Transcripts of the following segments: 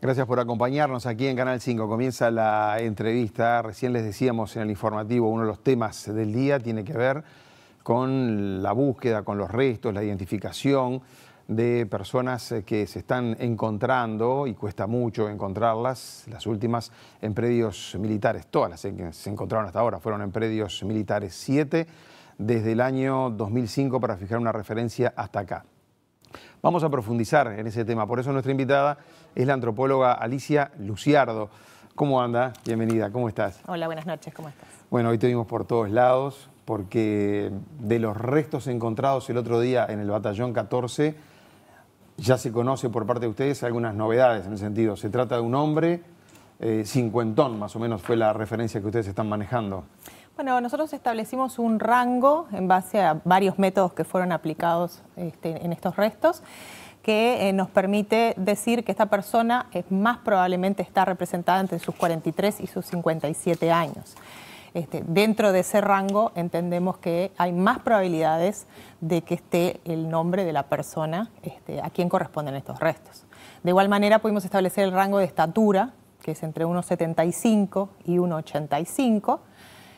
Gracias por acompañarnos aquí en Canal 5. Comienza la entrevista. Recién les decíamos en el informativo, uno de los temas del día tiene que ver con la búsqueda, con los restos, la identificación de personas que se están encontrando, y cuesta mucho encontrarlas, las últimas en predios militares. Todas las que se encontraron hasta ahora fueron en predios militares, 7 desde el año 2005, para fijar una referencia hasta acá. Vamos a profundizar en ese tema, por eso nuestra invitada es la antropóloga Alicia Luciardo. ¿Cómo anda? Bienvenida, ¿cómo estás? Hola, buenas noches, ¿cómo estás? Bueno, hoy te vimos por todos lados, porque de los restos encontrados el otro día en el batallón 14, ya se conoce por parte de ustedes algunas novedades en el sentido. Se trata de un hombre cincuentón, más o menos fue la referencia que ustedes están manejando. Bueno, nosotros establecimos un rango en base a varios métodos que fueron aplicados en estos restos, que nos permite decir que esta persona más probablemente está representada entre sus 43 y sus 57 años. Dentro de ese rango entendemos que hay más probabilidades de que esté el nombre de la persona a quien corresponden estos restos. De igual manera pudimos establecer el rango de estatura, que es entre 1,75 y 1,85.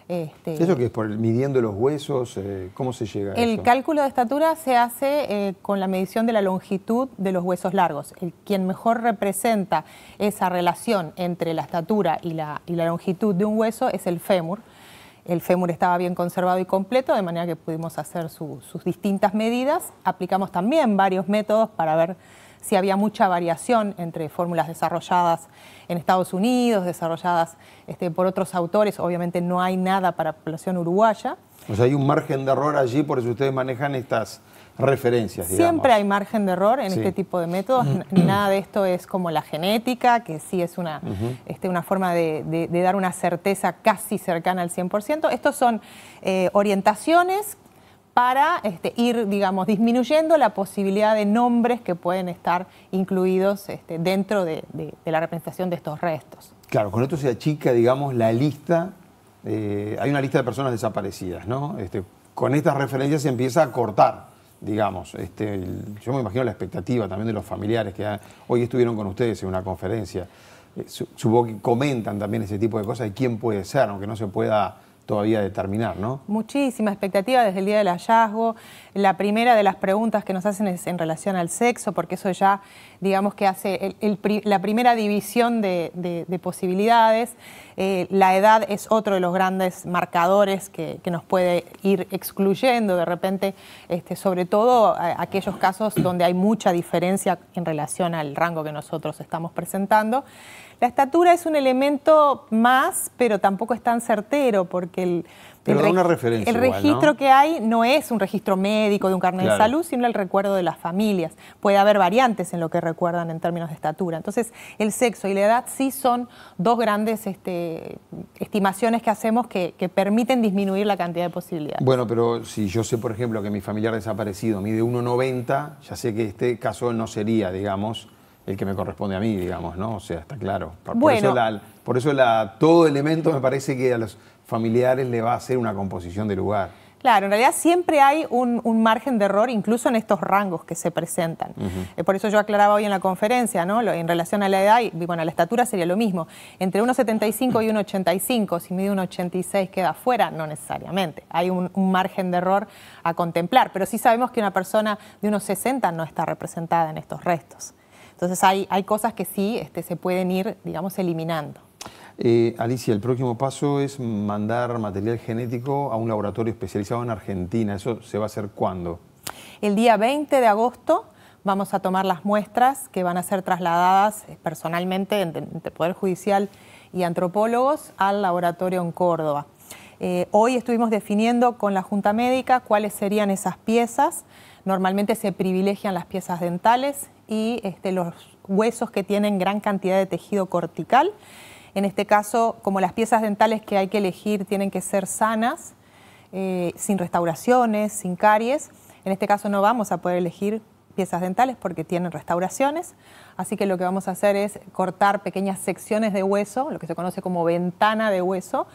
¿Eso qué es? ¿Por midiendo los huesos? ¿Cómo se llega a eso? El cálculo de estatura se hace con la medición de la longitud de los huesos largos. Quien mejor representa esa relación entre la estatura y la longitud de un hueso es el fémur. El fémur estaba bien conservado y completo, de manera que pudimos hacer sus distintas medidas. Aplicamos también varios métodos para ver si había mucha variación entre fórmulas desarrolladas en Estados Unidos, desarrolladas por otros autores. Obviamente no hay nada para la población uruguaya. O sea, hay un margen de error allí, por eso ustedes manejan estas referencias, digamos. Siempre hay margen de error en este tipo de métodos. Nada de esto es como la genética, que sí es una forma de dar una certeza casi cercana al 100%. Estos son orientaciones para ir, digamos, disminuyendo la posibilidad de nombres que pueden estar incluidos dentro de la representación de estos restos. Claro, con esto se achica, digamos, la lista. Hay una lista de personas desaparecidas, ¿no? Con estas referencias se empieza a cortar, digamos. Yo me imagino la expectativa también de los familiares que hoy estuvieron con ustedes en una conferencia. Supongo que comentan también ese tipo de cosas de quién puede ser, aunque no se pueda todavía determinar, ¿no? Muchísima expectativa desde el día del hallazgo. La primera de las preguntas que nos hacen es en relación al sexo, porque eso ya, digamos, que hace la primera división de posibilidades. La edad es otro de los grandes marcadores que nos puede ir excluyendo de repente, sobre todo aquellos casos donde hay mucha diferencia en relación al rango que nosotros estamos presentando. La estatura es un elemento más, pero tampoco es tan certero, porque el registro, ¿no?, que hay no es un registro médico de un carnet de salud, sino el recuerdo de las familias. Puede haber variantes en lo que recuerdan en términos de estatura. Entonces, el sexo y la edad sí son dos grandes estimaciones que hacemos que permiten disminuir la cantidad de posibilidades. Bueno, pero si yo sé, por ejemplo, que mi familiar desaparecido mide 1,90, ya sé que este caso no sería, digamos, el que me corresponde a mí, digamos, ¿no? O sea, está claro. Por eso todo elemento me parece que a los familiares le va a hacer una composición de lugar. Claro, en realidad siempre hay un margen de error, incluso en estos rangos que se presentan. Por eso yo aclaraba hoy en la conferencia, ¿no?, en relación a la edad, y bueno, la estatura sería lo mismo. Entre 1,75 y 1,85, si mide 1,86 queda afuera, no necesariamente. Hay un margen de error a contemplar, pero sí sabemos que una persona de 1,60 no está representada en estos restos. Entonces hay cosas que sí se pueden ir, digamos, eliminando. Alicia, el próximo paso es mandar material genético a un laboratorio especializado en Argentina. ¿Eso se va a hacer cuándo? El día 20 de agosto vamos a tomar las muestras que van a ser trasladadas personalmente entre Poder Judicial y antropólogos al laboratorio en Córdoba. Hoy estuvimos definiendo con la Junta Médica cuáles serían esas piezas. Normalmente se privilegian las piezas dentales y los huesos que tienen gran cantidad de tejido cortical. En este caso, como las piezas dentales que hay que elegir tienen que ser sanas, sin restauraciones, sin caries, en este caso no vamos a poder elegir piezas dentales porque tienen restauraciones, así que lo que vamos a hacer es cortar pequeñas secciones de hueso, lo que se conoce como ventana de hueso,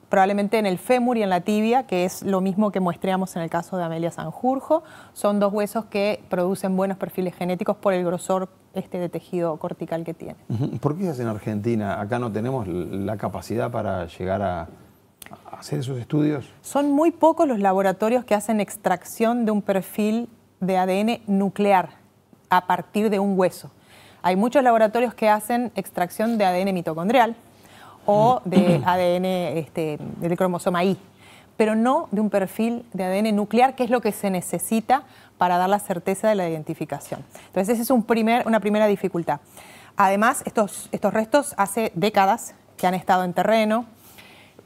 probablemente en el fémur y en la tibia, que es lo mismo que muestreamos en el caso de Amelia Sanjurjo. Son dos huesos que producen buenos perfiles genéticos por el grosor de tejido cortical que tiene. ¿Por qué se hace en Argentina? Acá no tenemos la capacidad para llegar a hacer esos estudios. Son muy pocos los laboratorios que hacen extracción de un perfil de ADN nuclear a partir de un hueso. Hay muchos laboratorios que hacen extracción de ADN mitocondrial o de ADN del cromosoma Y, pero no de un perfil de ADN nuclear, que es lo que se necesita para dar la certeza de la identificación. Entonces, esa es una primera dificultad. Además, estos restos hace décadas que han estado en terreno,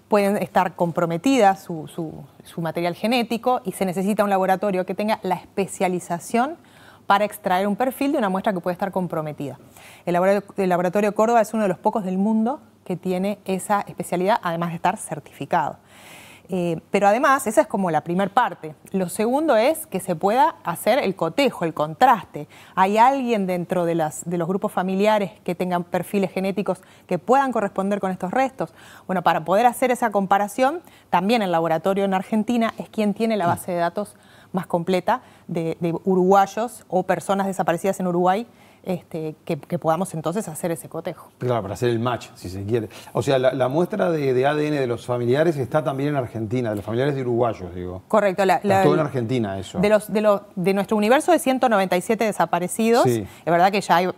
pueden estar comprometidas su material genético y se necesita un laboratorio que tenga la especialización para extraer un perfil de una muestra que puede estar comprometida. El laboratorio Córdoba es uno de los pocos del mundo que tiene esa especialidad, además de estar certificado. Pero además, esa es como la primera parte. Lo segundo es que se pueda hacer el cotejo, el contraste. ¿Hay alguien dentro de los grupos familiares que tengan perfiles genéticos que puedan corresponder con estos restos? Bueno, para poder hacer esa comparación, también el laboratorio en Argentina es quien tiene la base de datos más completa de uruguayos o personas desaparecidas en Uruguay, que podamos entonces hacer ese cotejo. Claro, para hacer el match, si se quiere. O sea, la muestra de ADN de los familiares está también en Argentina, de los familiares de uruguayos, digo. Correcto. Está todo en Argentina eso. De nuestro universo de 197 desaparecidos, sí. Es verdad que ya hay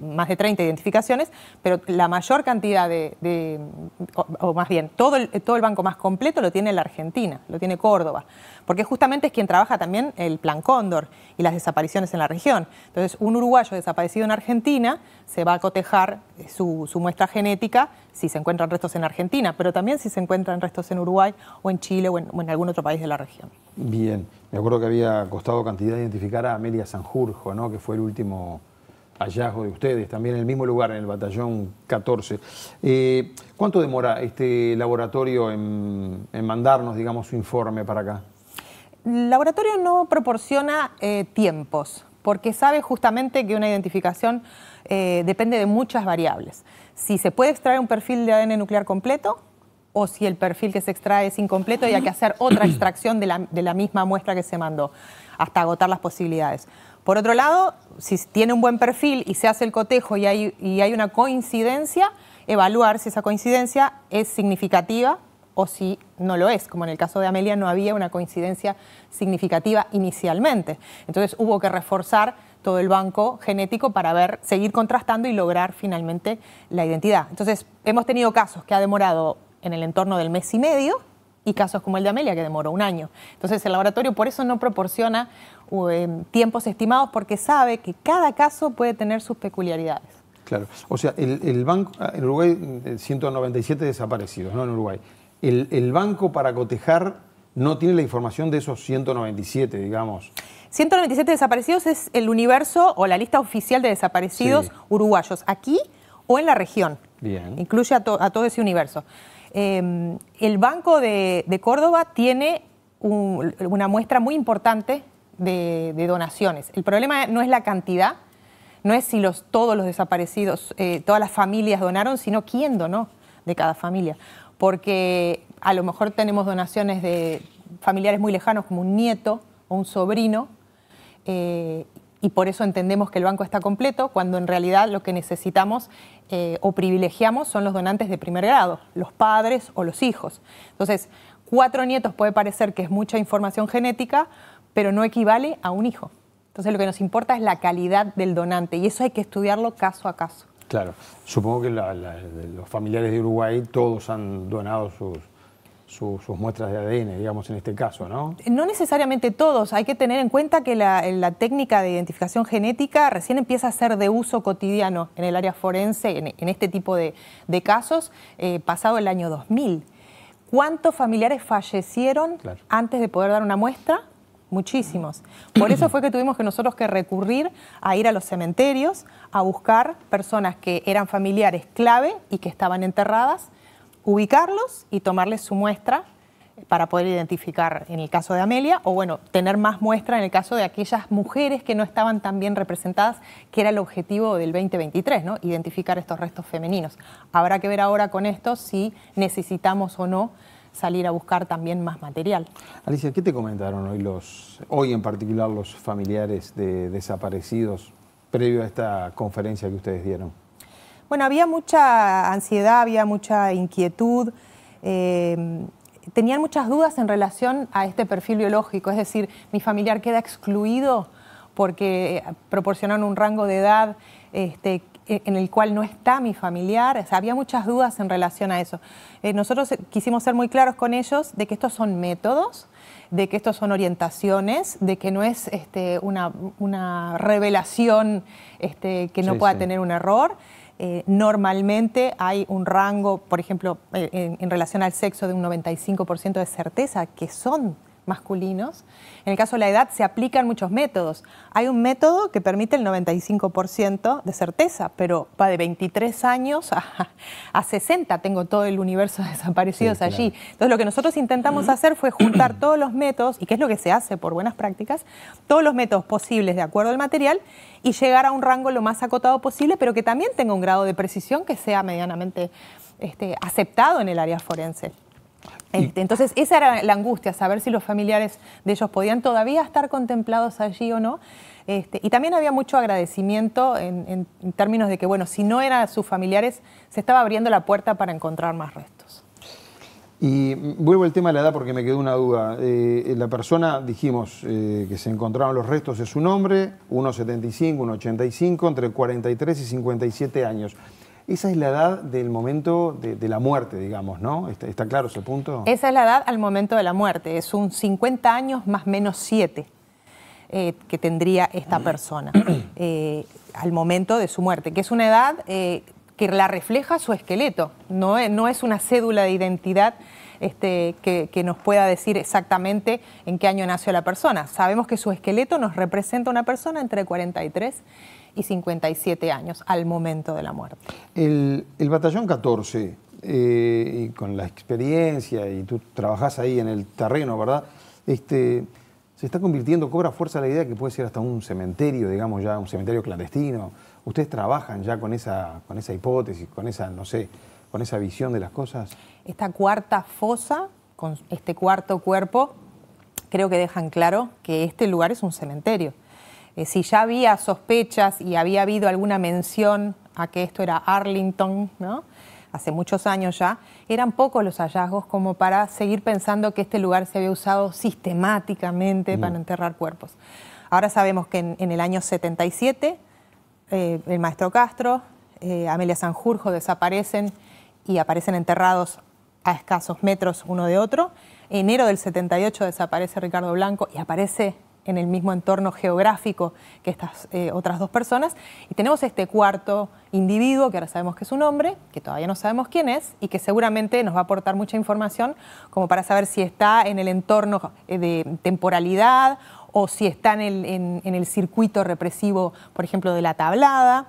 más de 30 identificaciones, pero la mayor cantidad o más bien, todo el banco más completo lo tiene la Argentina, lo tiene Córdoba, porque justamente es quien trabaja también el Plan Cóndor y las desapariciones en la región. Entonces, un uruguayo desaparecido en Argentina se va a cotejar su muestra genética si se encuentran restos en Argentina, pero también si se encuentran restos en Uruguay o en Chile o en algún otro país de la región. Bien, me acuerdo que había costado cantidad identificar a Amelia Sanjurjo, ¿no? Que fue el último hallazgo de ustedes, también en el mismo lugar, en el batallón 14. ¿Cuánto demora este laboratorio en mandarnos, digamos, su informe para acá? El laboratorio no proporciona tiempos, porque sabe justamente que una identificación depende de muchas variables. Si se puede extraer un perfil de ADN nuclear completo o si el perfil que se extrae es incompleto y hay que hacer otra extracción de la misma muestra que se mandó, hasta agotar las posibilidades. Por otro lado, si tiene un buen perfil y se hace el cotejo y hay una coincidencia, evaluar si esa coincidencia es significativa o si no lo es, como en el caso de Amelia no había una coincidencia significativa inicialmente. Entonces hubo que reforzar todo el banco genético para seguir contrastando y lograr finalmente la identidad. Entonces hemos tenido casos que ha demorado en el entorno del mes y medio y casos como el de Amelia que demoró un año. Entonces el laboratorio por eso no proporciona tiempos estimados porque sabe que cada caso puede tener sus peculiaridades. Claro, o sea, el banco, en Uruguay 197 desaparecidos, ¿no? En Uruguay. El banco para cotejar no tiene la información de esos 197, digamos. 197 desaparecidos es el universo o la lista oficial de desaparecidos uruguayos, aquí o en la región. Bien. Incluye a todo ese universo. El Banco de Córdoba tiene una muestra muy importante de donaciones. El problema no es la cantidad, no es si todos los desaparecidos, todas las familias donaron, sino quién donó de cada familia. Porque a lo mejor tenemos donaciones de familiares muy lejanos, como un nieto o un sobrino, y por eso entendemos que el banco está completo, cuando en realidad lo que necesitamos o privilegiamos son los donantes de primer grado, los padres o los hijos. Entonces, 4 nietos puede parecer que es mucha información genética, pero no equivale a un hijo. Entonces, lo que nos importa es la calidad del donante, y eso hay que estudiarlo caso a caso. Claro, supongo que los familiares de Uruguay todos han donado sus muestras de ADN, digamos, en este caso, ¿no? No necesariamente todos. Hay que tener en cuenta que la técnica de identificación genética recién empieza a ser de uso cotidiano en el área forense, en este tipo de casos, pasado el año 2000. ¿Cuántos familiares fallecieron antes de poder dar una muestra? Muchísimos. Por eso fue que tuvimos que nosotros que recurrir a ir a los cementerios a buscar personas que eran familiares clave y que estaban enterradas, ubicarlos y tomarles su muestra para poder identificar en el caso de Amelia, o bueno, tener más muestra en el caso de aquellas mujeres que no estaban tan bien representadas, que era el objetivo del 2023, ¿no? Identificar estos restos femeninos. Habrá que ver ahora con esto si necesitamos o no salir a buscar también más material. Alicia, ¿qué te comentaron hoy en particular los familiares de desaparecidos? previo a esta conferencia que ustedes dieron? Bueno, había mucha ansiedad, había mucha inquietud. Tenían muchas dudas en relación a este perfil biológico, es decir, mi familiar queda excluido porque proporcionan un rango de edad en el cual no está mi familiar. O sea, había muchas dudas en relación a eso. Nosotros quisimos ser muy claros con ellos de que estos son métodos, de que estos son orientaciones, de que no es una revelación que no pueda tener un error. Normalmente hay un rango, por ejemplo, en relación al sexo de un 95% de certeza que son masculinos. En el caso de la edad se aplican muchos métodos. Hay un método que permite el 95% de certeza, pero va de 23 años a 60. Tengo todo el universo de desaparecidos allí. Entonces lo que nosotros intentamos hacer fue juntar todos los métodos, y que es lo que se hace por buenas prácticas, todos los métodos posibles de acuerdo al material y llegar a un rango lo más acotado posible, pero que también tenga un grado de precisión que sea medianamente aceptado en el área forense. Entonces esa era la angustia, saber si los familiares de ellos podían todavía estar contemplados allí o no. Y también había mucho agradecimiento en términos de que, bueno, si no eran sus familiares, se estaba abriendo la puerta para encontrar más restos. Y vuelvo al tema de la edad porque me quedó una duda. La persona, dijimos, que se encontraron los restos es un hombre, 1,75, 1,85, entre 43 y 57 años. Esa es la edad del momento de la muerte, digamos, ¿no? ¿Está claro ese punto? Esa es la edad al momento de la muerte. Es un 50 años más menos 7 que tendría esta persona al momento de su muerte, que es una edad que la refleja su esqueleto. No es una cédula de identidad que nos pueda decir exactamente en qué año nació la persona. Sabemos que su esqueleto nos representa una persona entre 43 y 57 años al momento de la muerte. El batallón 14, y con la experiencia, y tú trabajás ahí en el terreno, ¿verdad? Se está convirtiendo, cobra fuerza la idea que puede ser hasta un cementerio, digamos ya, un cementerio clandestino. ¿Ustedes trabajan ya con esa hipótesis, con esa, no sé, con esa visión de las cosas? Esta cuarta fosa, con este cuarto cuerpo, creo que dejan claro que este lugar es un cementerio. Si ya había sospechas y había habido alguna mención a que esto era Arlington, ¿no? Hace muchos años ya, eran pocos los hallazgos como para seguir pensando que este lugar se había usado sistemáticamente para enterrar cuerpos. Ahora sabemos que en el año 77 el maestro Castro, Amelia Sanjurjo desaparecen y aparecen enterrados a escasos metros uno de otro. Enero del 78 desaparece Ricardo Blanco y aparece en el mismo entorno geográfico que estas otras dos personas. Y tenemos este cuarto individuo, que ahora sabemos que es un hombre, que todavía no sabemos quién es, y que seguramente nos va a aportar mucha información como para saber si está en el entorno de temporalidad o si está en el circuito represivo, por ejemplo, de la Tablada,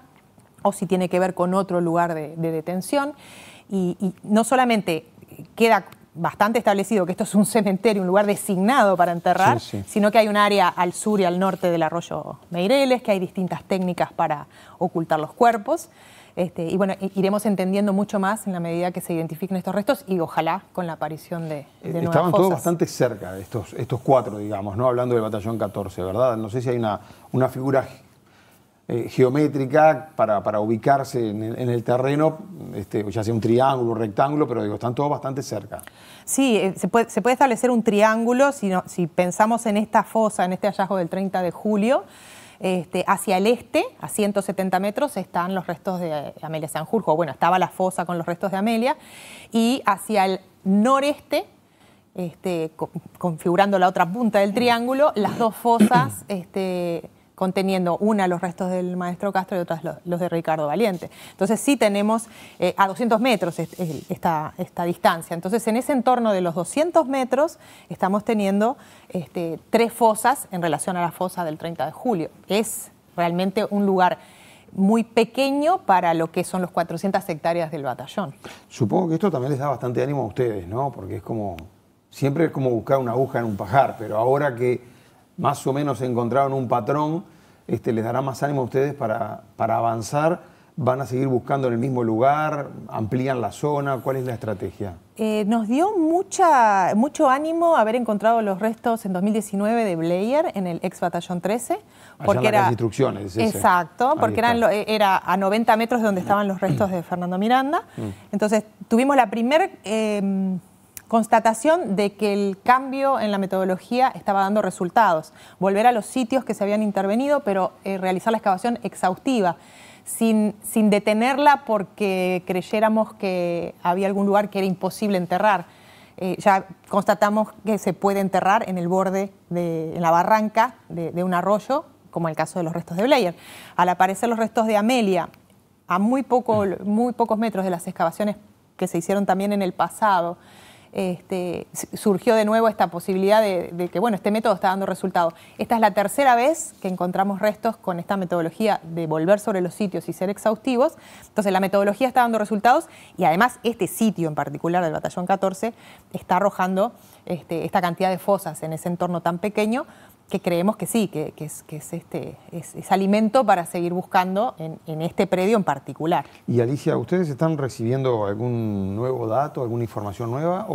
o si tiene que ver con otro lugar de detención. Y no solamente queda bastante establecido que esto es un cementerio, un lugar designado para enterrar, sino que hay un área al sur y al norte del arroyo Meireles, que hay distintas técnicas para ocultar los cuerpos. Y bueno, iremos entendiendo mucho más en la medida que se identifiquen estos restos y ojalá con la aparición de nuevas Estaban fosas. todos bastante cerca, estos cuatro, digamos, ¿no? Hablando del batallón 14, ¿verdad? No sé si hay una figura geométrica para ubicarse en el terreno, ya sea un triángulo, un rectángulo, pero digo, están todos bastante cerca. Sí, se puede establecer un triángulo si pensamos en esta fosa, en este hallazgo del 30 de julio, hacia el este, a 170 metros, están los restos de Amelia Sanjurjo. Bueno, estaba la fosa con los restos de Amelia, y hacia el noreste, configurando la otra punta del triángulo, las dos fosas conteniendo una los restos del maestro Castro y otras los de Ricardo Valiente. Entonces sí tenemos a 200 metros esta distancia. Entonces en ese entorno de los 200 metros estamos teniendo tres fosas en relación a la fosa del 30 de julio. Es realmente un lugar muy pequeño para lo que son los 400 hectáreas del batallón. Supongo que esto también les da bastante ánimo a ustedes, ¿no? Porque siempre es como buscar una aguja en un pajar, pero ahora que más o menos encontraron un patrón, les dará más ánimo a ustedes para avanzar ¿Van a seguir buscando en el mismo lugar? ¿Amplían la zona? ¿Cuál es la estrategia? Nos dio mucho ánimo haber encontrado los restos en 2019 de Blair en el ex Batallón 13. Porque en las instrucciones. Exacto, porque era a 90 metros de donde estaban los restos de Fernando Miranda. Entonces tuvimos la primera constatación de que el cambio en la metodología estaba dando resultados. Volver a los sitios que se habían intervenido, pero realizar la excavación exhaustiva, sin detenerla porque creyéramos que había algún lugar que era imposible enterrar. Ya constatamos que se puede enterrar en el borde, en la barranca de un arroyo, como el caso de los restos de Blair. Al aparecer los restos de Amelia, a muy pocos metros de las excavaciones que se hicieron también en el pasado, surgió de nuevo esta posibilidad de que, bueno, este método está dando resultado. Esta es la tercera vez que encontramos restos con esta metodología de volver sobre los sitios y ser exhaustivos. Entonces, la metodología está dando resultados y además este sitio en particular del Batallón 14 está arrojando esta cantidad de fosas en ese entorno tan pequeño que creemos que sí, que es alimento para seguir buscando en este predio en particular. Y Alicia, ¿ustedes están recibiendo algún nuevo dato, alguna información nueva?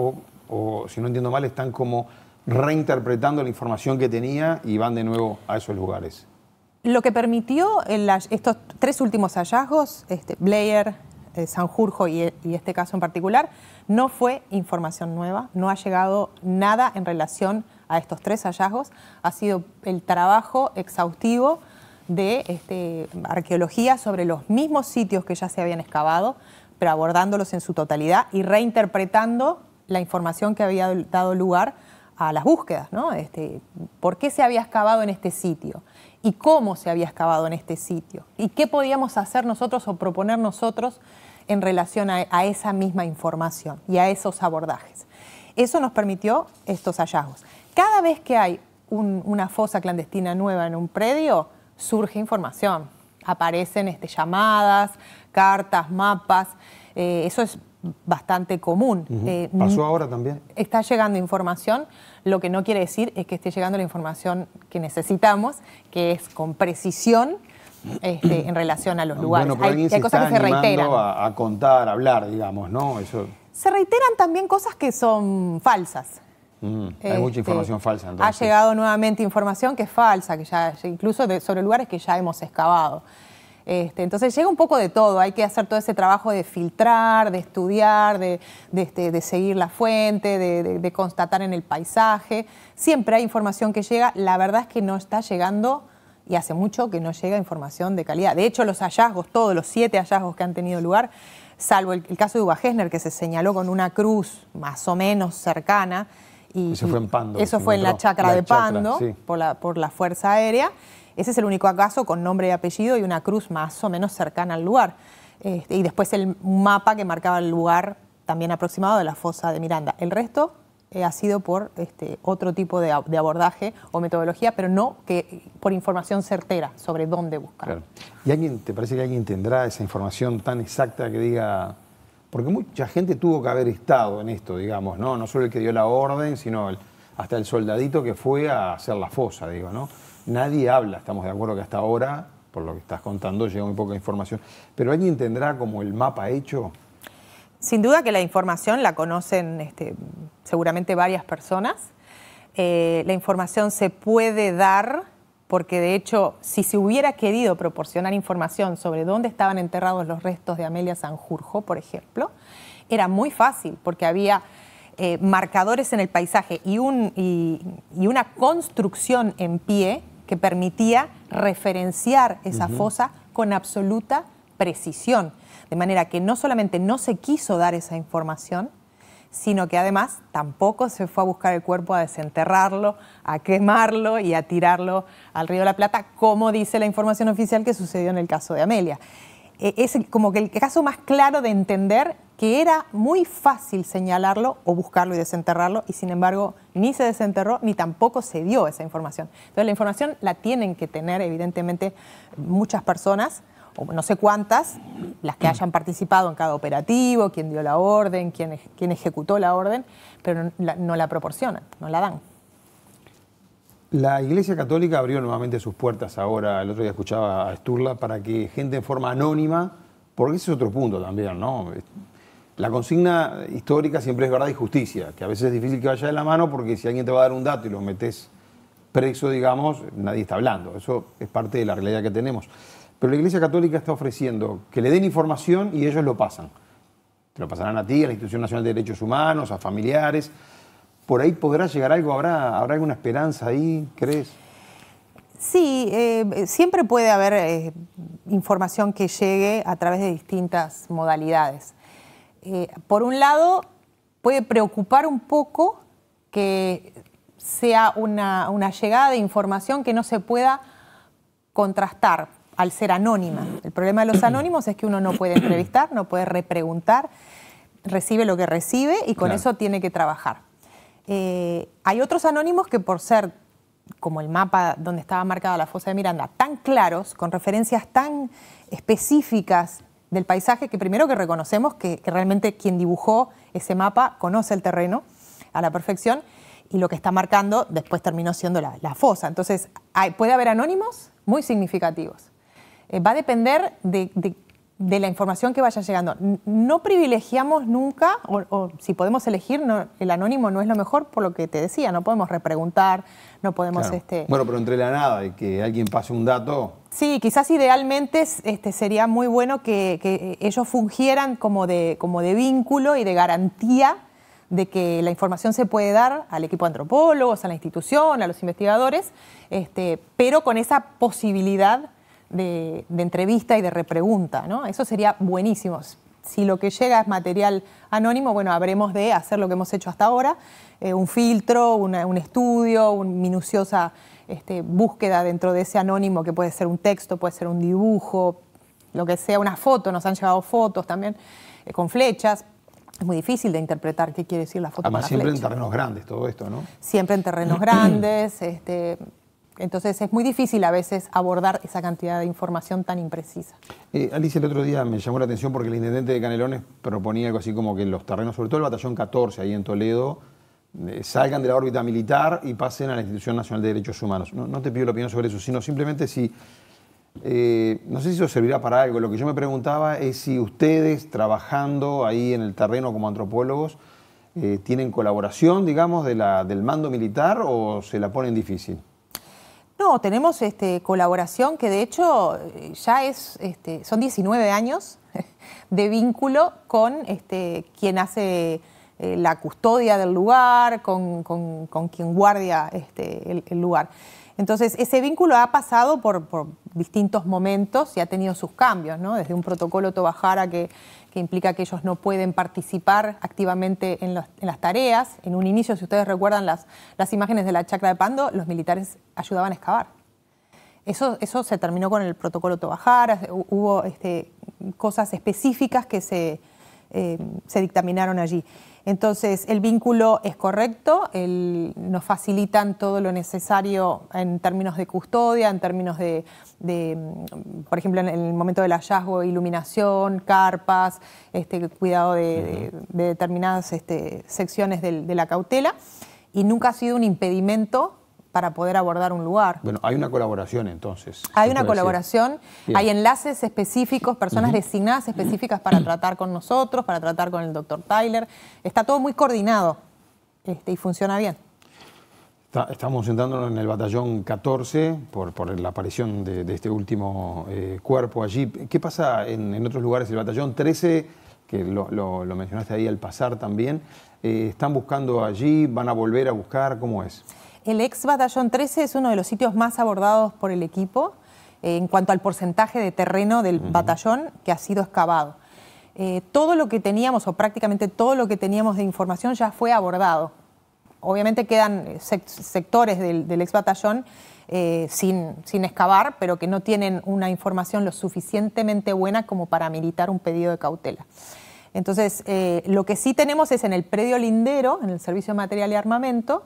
O si no entiendo mal, están como reinterpretando la información que tenía y van de nuevo a esos lugares. Lo que permitió estos tres últimos hallazgos, Blair, Sanjurjo y este caso en particular, no fue información nueva, no ha llegado nada en relación a estos tres hallazgos, ha sido el trabajo exhaustivo de arqueología sobre los mismos sitios que ya se habían excavado, pero abordándolos en su totalidad y reinterpretando la información que había dado lugar a las búsquedas, ¿no? ¿Por qué se había excavado en este sitio? ¿Y cómo se había excavado en este sitio? ¿Y qué podíamos hacer nosotros o proponer nosotros en relación a esa misma información y a esos abordajes? Eso nos permitió estos hallazgos. Cada vez que hay una fosa clandestina nueva en un predio, surge información. Aparecen llamadas, cartas, mapas. Eso es bastante común. ¿Pasó ahora también? Está llegando información, lo que no quiere decir es que esté llegando la información que necesitamos, que es con precisión en relación a los lugares. Bueno, hay cosas que se reiteran. A contar, a hablar, digamos, ¿no? Eso... Se reiteran también cosas que son falsas. Hay mucha información falsa, entonces. Ha llegado nuevamente información que es falsa, que incluso sobre lugares que ya hemos excavado. Entonces llega un poco de todo, hay que hacer todo ese trabajo de filtrar, de estudiar, de seguir la fuente, de constatar en el paisaje. Siempre hay información que llega, la verdad es que no está llegando y hace mucho que no llega información de calidad. De hecho, los hallazgos, todos los 7 hallazgos que han tenido lugar, salvo el caso de Uva Gessner, que se señaló con una cruz más o menos cercana. Eso fue en Pando. Eso fue en la chacra de Pando, sí, por la Fuerza Aérea. Ese es el único caso con nombre y apellido y una cruz más o menos cercana al lugar. Y después un mapa que marcaba el lugar también aproximado de la fosa de Miranda. El resto ha sido por otro tipo de abordaje o metodología, pero no por información certera sobre dónde buscar. Claro. ¿Y te parece que alguien tendrá esa información tan exacta que diga...? Porque mucha gente tuvo que haber estado en esto, digamos, ¿no? No solo el que dio la orden, sino hasta el soldadito que fue a hacer la fosa, digo, ¿no? Nadie habla, estamos de acuerdo que hasta ahora, por lo que estás contando, llega muy poca información. ¿Pero alguien tendrá como el mapa hecho? Sin duda que la información la conocen seguramente varias personas. La información se puede dar porque, de hecho, si se hubiera querido proporcionar información sobre dónde estaban enterrados los restos de Amelia Sanjurjo, por ejemplo, era muy fácil porque había marcadores en el paisaje y una construcción en pie que permitía referenciar esa fosa con absoluta precisión. De manera que no solamente no se quiso dar esa información, sino que además tampoco se fue a buscar el cuerpo a desenterrarlo, a quemarlo y a tirarlo al Río de la Plata, como dice la información oficial que sucedió en el caso de Amelia. Es como que el caso más claro de entender que era muy fácil señalarlo o buscarlo y desenterrarlo, y sin embargo ni se desenterró ni tampoco se dio esa información. Entonces la información la tienen que tener evidentemente muchas personas, o no sé cuántas, las que hayan participado en cada operativo, quién dio la orden, quién ejecutó la orden, pero no la proporcionan, no la dan. La Iglesia Católica abrió nuevamente sus puertas ahora, el otro día escuchaba a Sturla, para que gente en forma anónima Porque ese es otro punto también, ¿no? La consigna histórica siempre es verdad y justicia, que a veces es difícil que vaya de la mano porque si alguien te va a dar un dato y lo metes preso, digamos, nadie está hablando. Eso es parte de la realidad que tenemos. Pero la Iglesia Católica está ofreciendo que le den información y ellos lo pasan. Te lo pasarán a ti, a la Institución Nacional de Derechos Humanos, a familiares. ¿Por ahí podrá llegar algo? ¿Habrá alguna esperanza ahí, crees? Sí, siempre puede haber información que llegue a través de distintas modalidades. Por un lado, puede preocupar un poco que sea una llegada de información que no se pueda contrastar al ser anónima. El problema de los anónimos es que uno no puede entrevistar, no puede repreguntar, recibe lo que recibe y con eso tiene que trabajar. Hay otros anónimos que por ser, como el mapa donde estaba marcada la fosa de Miranda, tan claros, con referencias tan específicas del paisaje, que primero que reconocemos que realmente quien dibujó ese mapa conoce el terreno a la perfección y lo que está marcando después terminó siendo la fosa. Entonces puede haber anónimos muy significativos. Va a depender de la información que vaya llegando. No privilegiamos nunca, o si podemos elegir, el anónimo no es lo mejor, por lo que te decía, no podemos repreguntar, no podemos... Claro. Bueno, pero entre la nada y que alguien pase un dato... Sí, quizás idealmente sería muy bueno que ellos fungieran como de vínculo y de garantía de que la información se puede dar al equipo de antropólogos, a la institución, a los investigadores, pero con esa posibilidad de entrevista y de repregunta, ¿no? Eso sería buenísimo. Si lo que llega es material anónimo, bueno, habremos de hacer lo que hemos hecho hasta ahora, un filtro, un estudio, una minuciosa búsqueda dentro de ese anónimo, que puede ser un texto, puede ser un dibujo, lo que sea, una foto, nos han llegado fotos también con flechas. Es muy difícil de interpretar qué quiere decir la foto. Además, con la siempre flecha. En terrenos grandes todo esto, ¿no? Siempre en terrenos grandes, entonces es muy difícil a veces abordar esa cantidad de información tan imprecisa. Alicia, el otro día me llamó la atención porque el intendente de Canelones proponía algo así como que los terrenos, sobre todo el batallón 14 ahí en Toledo, salgan de la órbita militar y pasen a la Institución Nacional de Derechos Humanos. No te pido la opinión sobre eso, sino simplemente si, no sé si eso servirá para algo. Lo que yo me preguntaba es si ustedes, trabajando ahí en el terreno como antropólogos, tienen colaboración, digamos, del mando militar o se la ponen difícil. No, tenemos colaboración que de hecho ya son 19 años de vínculo con quien hace la custodia del lugar, con quien guardia el lugar. Entonces, ese vínculo ha pasado por distintos momentos y ha tenido sus cambios, ¿no? Desde un protocolo Tovajara que implica que ellos no pueden participar activamente en las tareas. En un inicio, si ustedes recuerdan las imágenes de la chacra de Pando, los militares ayudaban a excavar. Eso se terminó con el protocolo Tovajara, hubo cosas específicas que se dictaminaron allí. Entonces, el vínculo es correcto, nos facilitan todo lo necesario en términos de custodia, en términos de por ejemplo, en el momento del hallazgo, iluminación, carpas, cuidado de determinadas secciones de la cautela, y nunca ha sido un impedimento para poder abordar un lugar. Bueno, hay una colaboración entonces. Hay una colaboración, hay enlaces específicos, personas designadas específicas para tratar con nosotros, para tratar con el doctor Tyler. Está todo muy coordinado y funciona bien. Estamos sentándonos en el batallón 14 por la aparición de este último cuerpo allí. ¿Qué pasa en otros lugares? El batallón 13, que lo mencionaste ahí al pasar también, ¿están buscando allí? ¿Van a volver a buscar? ¿Cómo es? El ex batallón 13 es uno de los sitios más abordados por el equipo en cuanto al porcentaje de terreno del batallón que ha sido excavado. Todo lo que teníamos, o prácticamente todo lo que teníamos de información ya fue abordado. Obviamente quedan sectores del ex batallón sin excavar, pero que no tienen una información lo suficientemente buena como para habilitar un pedido de cautela. Entonces, lo que sí tenemos es en el predio lindero, en el Servicio de Material y Armamento,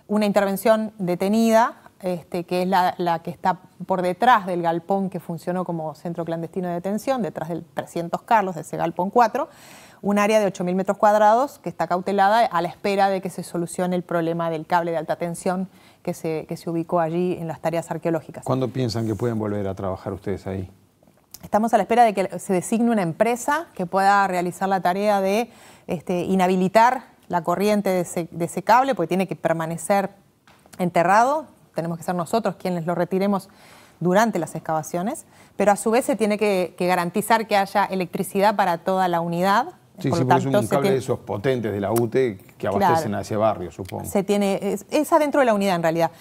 una intervención detenida, que es la que está por detrás del galpón que funcionó como centro clandestino de detención, detrás del 300 Carlos, de ese galpón 4, un área de 8.000 metros cuadrados que está cautelada a la espera de que se solucione el problema del cable de alta tensión que se ubicó allí en las tareas arqueológicas. ¿Cuándo piensan que pueden volver a trabajar ustedes ahí? Estamos a la espera de que se designe una empresa que pueda realizar la tarea de inhabilitar la corriente de ese cable, porque tiene que permanecer enterrado. Tenemos que ser nosotros quienes lo retiremos durante las excavaciones, pero a su vez se tiene que garantizar que haya electricidad para toda la unidad. Sí, porque es un cable de esos potentes de la UTE que abastecen a ese barrio, supongo. Es adentro de la unidad, en realidad.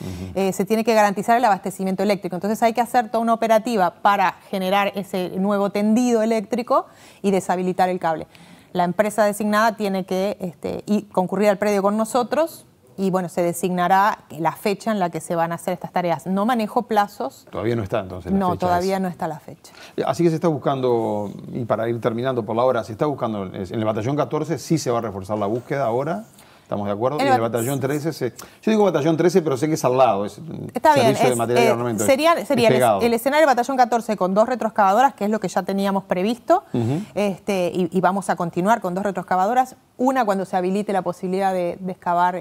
Se tiene que garantizar el abastecimiento eléctrico. Entonces hay que hacer toda una operativa para generar ese nuevo tendido eléctrico y deshabilitar el cable. La empresa designada tiene que concurrir al predio con nosotros y, bueno, se designará la fecha en la que se van a hacer estas tareas. No manejo plazos. Todavía no está, entonces, la fecha. No, todavía no está la fecha. Así que se está buscando, y para ir terminando por la hora, se está buscando, en el batallón 14 sí se va a reforzar la búsqueda ahora, ¿estamos de acuerdo? Y en el batallón 13, yo digo batallón 13, pero sé que es al lado, es está bien, servicio de material y armamento. Sería el escenario del batallón 14 con 2 retroexcavadoras, que es lo que ya teníamos previsto, y vamos a continuar con 2 retroexcavadoras, una cuando se habilite la posibilidad de excavar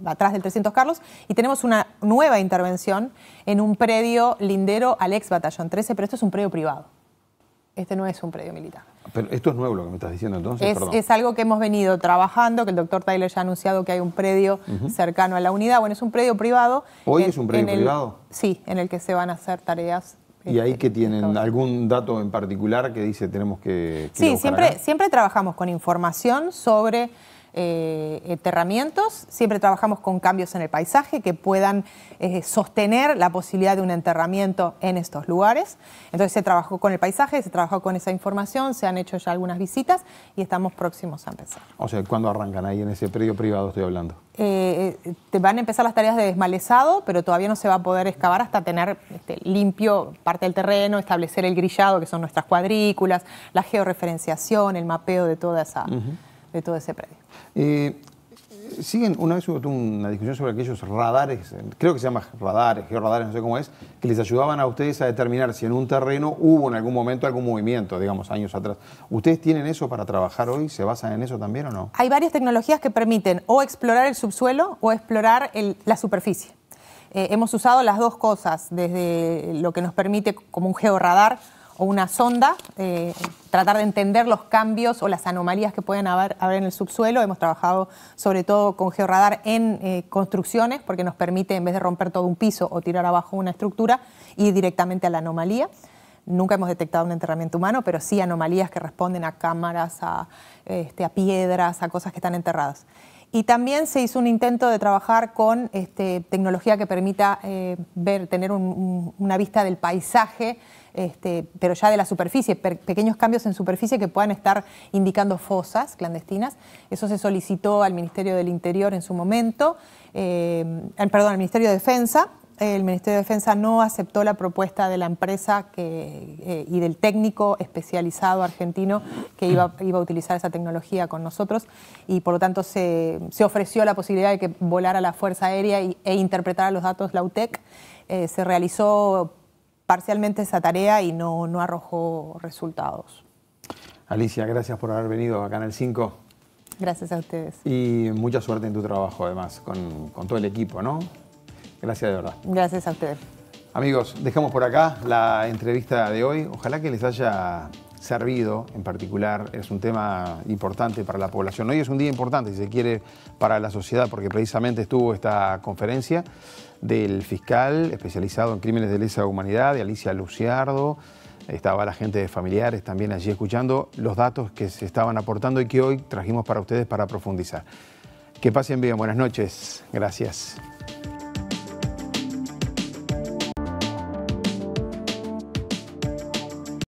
atrás del 300 Carlos, y tenemos una nueva intervención en un predio lindero al ex batallón 13, pero esto es un predio privado. Este no es un predio militar. Pero esto es nuevo lo que me estás diciendo entonces, es algo que hemos venido trabajando, que el doctor Tyler ya ha anunciado que hay un predio cercano a la unidad. Bueno, es un predio privado. ¿Hoy es un predio privado? Sí, en el que se van a hacer tareas. ¿Y ahí que tienen algún dato en particular que dice tenemos que sí, siempre trabajamos con información sobre enterramientos, siempre trabajamos con cambios en el paisaje que puedan sostener la posibilidad de un enterramiento en estos lugares. Entonces se trabajó con el paisaje, se trabajó con esa información, se han hecho ya algunas visitas y estamos próximos a empezar. O sea, ¿cuándo arrancan ahí en ese predio privado estoy hablando? Van a empezar las tareas de desmalezado, pero todavía no se va a poder excavar hasta tener limpio parte del terreno, establecer el grillado, que son nuestras cuadrículas, la georreferenciación, el mapeo de toda esa... de todo ese predio. Una vez hubo una discusión sobre aquellos radares, creo que se llama radares, georradares, no sé cómo es, que les ayudaban a ustedes a determinar si en un terreno hubo en algún momento algún movimiento, digamos, años atrás. ¿Ustedes tienen eso para trabajar hoy? ¿Se basan en eso también o no? Hay varias tecnologías que permiten o explorar el subsuelo o explorar la superficie. Hemos usado las dos cosas, desde lo que nos permite como un georradar o una sonda, tratar de entender los cambios o las anomalías que pueden haber en el subsuelo. Hemos trabajado sobre todo con georradar en construcciones porque nos permite, en vez de romper todo un piso o tirar abajo una estructura, ir directamente a la anomalía. Nunca hemos detectado un enterramiento humano, pero sí anomalías que responden a cámaras, a piedras, a cosas que están enterradas. Y también se hizo un intento de trabajar con tecnología que permita tener una vista del paisaje, pero ya de la superficie, pequeños cambios en superficie que puedan estar indicando fosas clandestinas. Eso se solicitó al Ministerio del Interior en su momento, al Ministerio de Defensa. El Ministerio de Defensa no aceptó la propuesta de la empresa y del técnico especializado argentino que iba a utilizar esa tecnología con nosotros, y por lo tanto se ofreció la posibilidad de que volara la Fuerza Aérea e interpretara los datos la UTEC. Se realizó parcialmente esa tarea y no arrojó resultados. Alicia, gracias por haber venido a Canal 5. Gracias a ustedes. Y mucha suerte en tu trabajo, además, con todo el equipo, ¿no? Gracias de verdad. Gracias a ustedes. Amigos, dejamos por acá la entrevista de hoy. Ojalá que les haya servido en particular. Es un tema importante para la población. Hoy es un día importante, si se quiere, para la sociedad, porque precisamente estuvo esta conferencia del fiscal especializado en crímenes de lesa humanidad, de Alicia Luciardo. Estaba la gente de familiares también allí escuchando los datos que se estaban aportando y que hoy trajimos para ustedes para profundizar. Que pasen bien, buenas noches. Gracias.